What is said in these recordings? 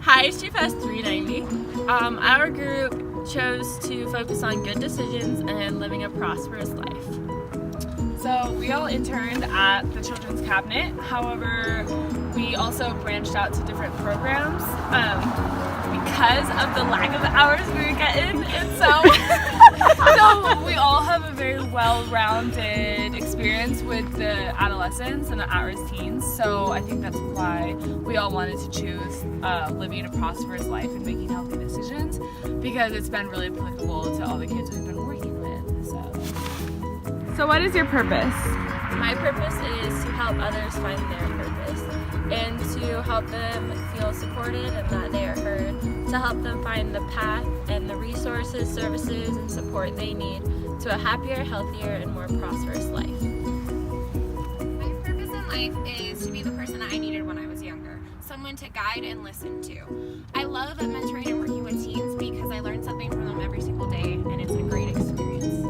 Hi, Hdfs 390. Our group chose to focus on good decisions and living a prosperous life. So we all interned at the Children's Cabinet. However, we also branched out to different programs because of the lack of hours we were getting, and so we all have a very well-rounded experience with the adolescents and the at-risk teens. So I think that's why we all wanted to choose living a prosperous life and making healthy decisions, because it's been really applicable to all the kids we've been working with. So what is your purpose? My purpose is to help others find their purpose and to help them feel supported and that they are heard, to help them find the path and the resources, services, and support they need to a happier, healthier, and more prosperous life. My purpose in life is to be the person I needed when I was younger, someone to guide and listen to. I love mentoring and working with teens because I learn something from them every single day, and it's a great experience.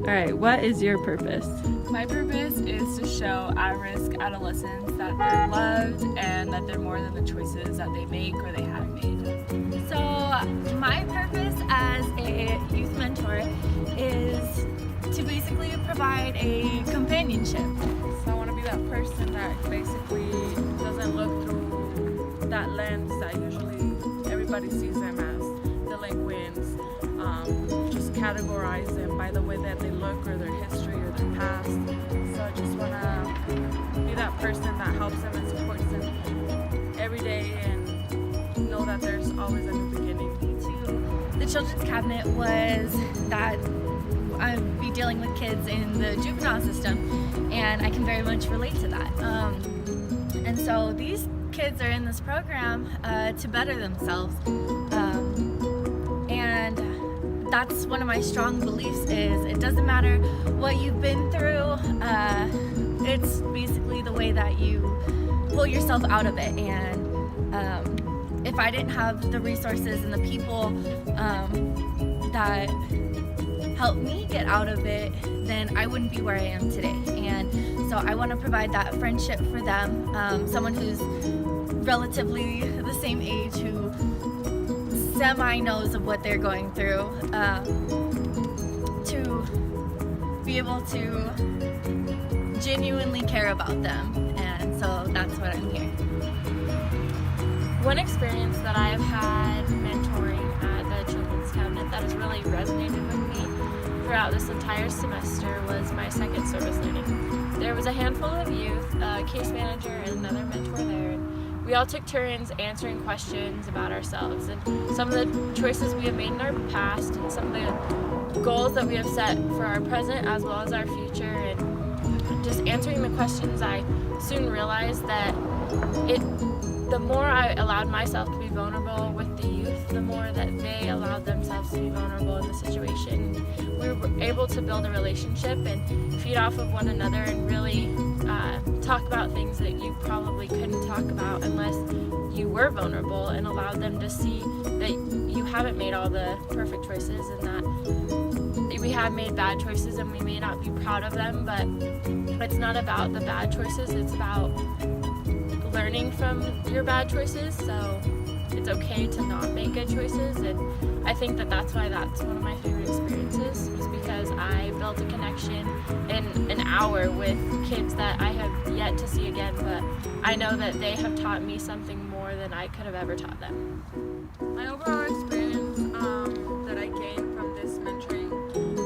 All right, what is your purpose? My purpose is to show at-risk adolescents that they're loved and that they're more than the choices that they make or they have made. So my purpose as a youth mentor is to basically provide a companionship. So I want to be that person that basically doesn't look through that lens that usually everybody sees them as delinquents, just categorize them by the way that they look or their history or their past. So I just want to be that person that helps them and supports them every day and know that there's always a new beginning. The Children's Cabinet was that I'd be dealing with kids in the juvenile system, and I can very much relate to that. And so these kids are in this program to better themselves. And that's one of my strong beliefs is it doesn't matter what you've been through, it's basically the way that you pull yourself out of it. And if I didn't have the resources and the people that helped me get out of it, then I wouldn't be where I am today. And so I want to provide that friendship for them, someone who's relatively the same age, who semi knows of what they're going through, to be able to genuinely care about them. And so that's what I'm here. One experience that I've had mentoring at the Children's Cabinet that has really resonated with me throughout this entire semester was my second service learning. There was a handful of youth, a case manager and another mentor there. We all took turns answering questions about ourselves and some of the choices we have made in our past and some of the goals that we have set for our present as well as our future. And just answering the questions, I soon realized that the more I allowed myself to be vulnerable with the youth, the more that they allowed themselves to be vulnerable in the situation. We were able to build a relationship and feed off of one another and really talk about things that you probably couldn't talk about unless you were vulnerable, and allowed them to see that you haven't made all the perfect choices and that we have made bad choices and we may not be proud of them, but it's not about the bad choices, it's about learning from your bad choices. So it's okay to not make good choices, and I think that that's why that's one of my favorite experiences, was because I built a connection in an hour with kids that I have yet to see again, but I know that they have taught me something more than I could have ever taught them. My overall experience that I gained from this mentoring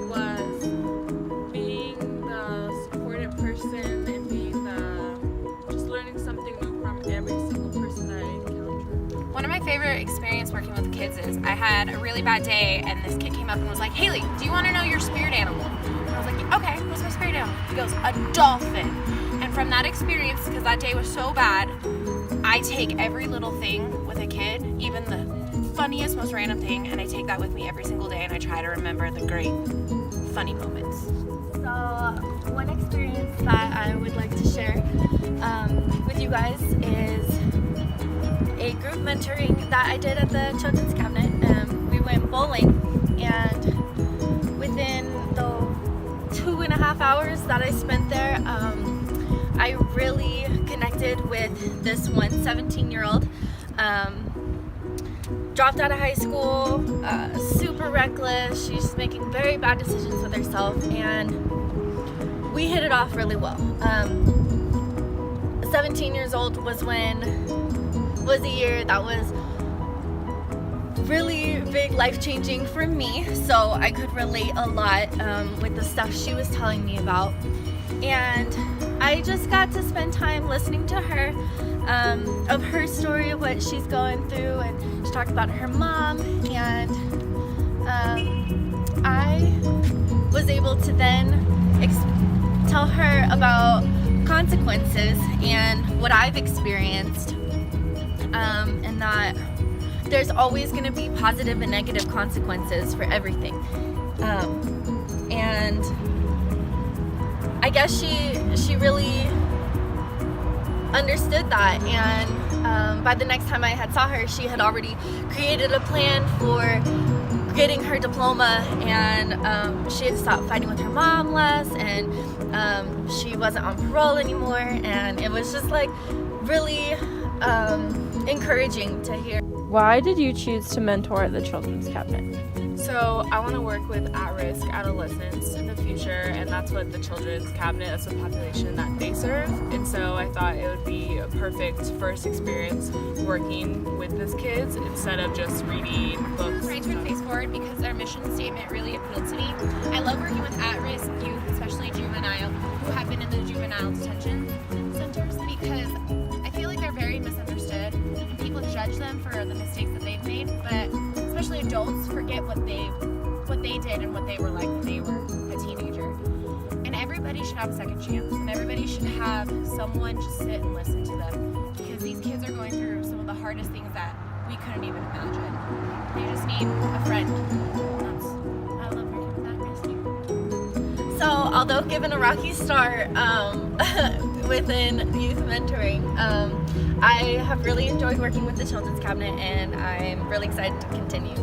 was being the supported person and being just learning something new from every single person that I encountered. One of my favorite experiences working with kids is I had a really bad day, and this kid came up and was like, "Haley, do you want to know your spirit animal?" And I was like, "Okay, what's my spirit animal?" He goes, "A dolphin." And from that experience, because that day was so bad, I take every little thing with a kid, even the funniest, most random thing, and I take that with me every single day, and I try to remember the great, funny moments. So one experience that I would like to share with you guys is a group mentoring that I did at the Children's Cabinet. We went bowling, and within the 2.5 hours that I spent there, I really connected with this one 17-year-old dropped out of high school, super reckless. She's making very bad decisions with herself, and we hit it off really well. 17 years old was a year that was really big, life-changing for me, so I could relate a lot with the stuff she was telling me about. And I just got to spend time listening to her, of her story, of what she's going through, and she talked about her mom, and I was able to then tell her about consequences and what I've experienced, and that there's always going to be positive and negative consequences for everything. And I guess she really understood that, and by the next time I had saw her, she had already created a plan for getting her diploma, and she had stopped fighting with her mom less, and she wasn't on parole anymore, and it was just like really encouraging to hear. Why did you choose to mentor at the Children's Cabinet? So I want to work with at-risk adolescents in the future, and that's what the Children's Cabinet, that's the population that they serve. And so I thought it would be a perfect first experience working with these kids instead of just reading books. Right to face forward because their mission statement really appealed to me. I love working with at-risk youth, especially juvenile, who have been in the juvenile detention centers, because I feel like they're very misunderstood and people judge them for the mistakes that they've made, but especially adults forget what they did and what they were like when they were a teenager. And everybody should have a second chance, and everybody should have someone just sit and listen to them, because these kids are going through some of the hardest things that we couldn't even imagine. They just need a friend. I love working with that. So although given a rocky start within youth mentoring, I have really enjoyed working with the Children's Cabinet, and I'm really excited to continue.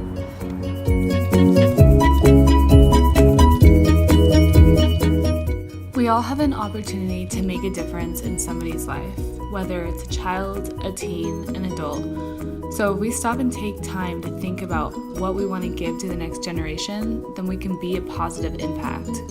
We all have an opportunity to make a difference in somebody's life, whether it's a child, a teen, an adult. So if we stop and take time to think about what we want to give to the next generation, then we can be a positive impact.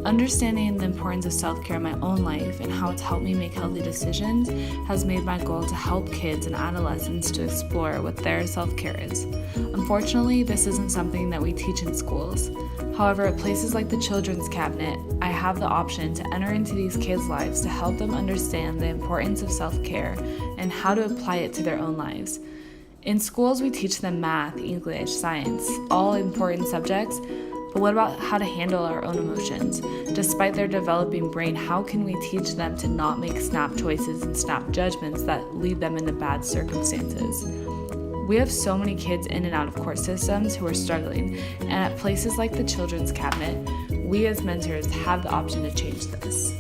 Understanding the importance of self-care in my own life and how it's helped me make healthy decisions has made my goal to help kids and adolescents to explore what their self-care is. Unfortunately, this isn't something that we teach in schools. However, at places like the Children's Cabinet, I have the option to enter into these kids' lives to help them understand the importance of self-care and how to apply it to their own lives. In schools, we teach them math, English, science, all important subjects, but what about how to handle our own emotions? Despite their developing brain, how can we teach them to not make snap choices and snap judgments that lead them into bad circumstances? We have so many kids in and out of court systems who are struggling, and at places like the Children's Cabinet, we as mentors have the option to change this.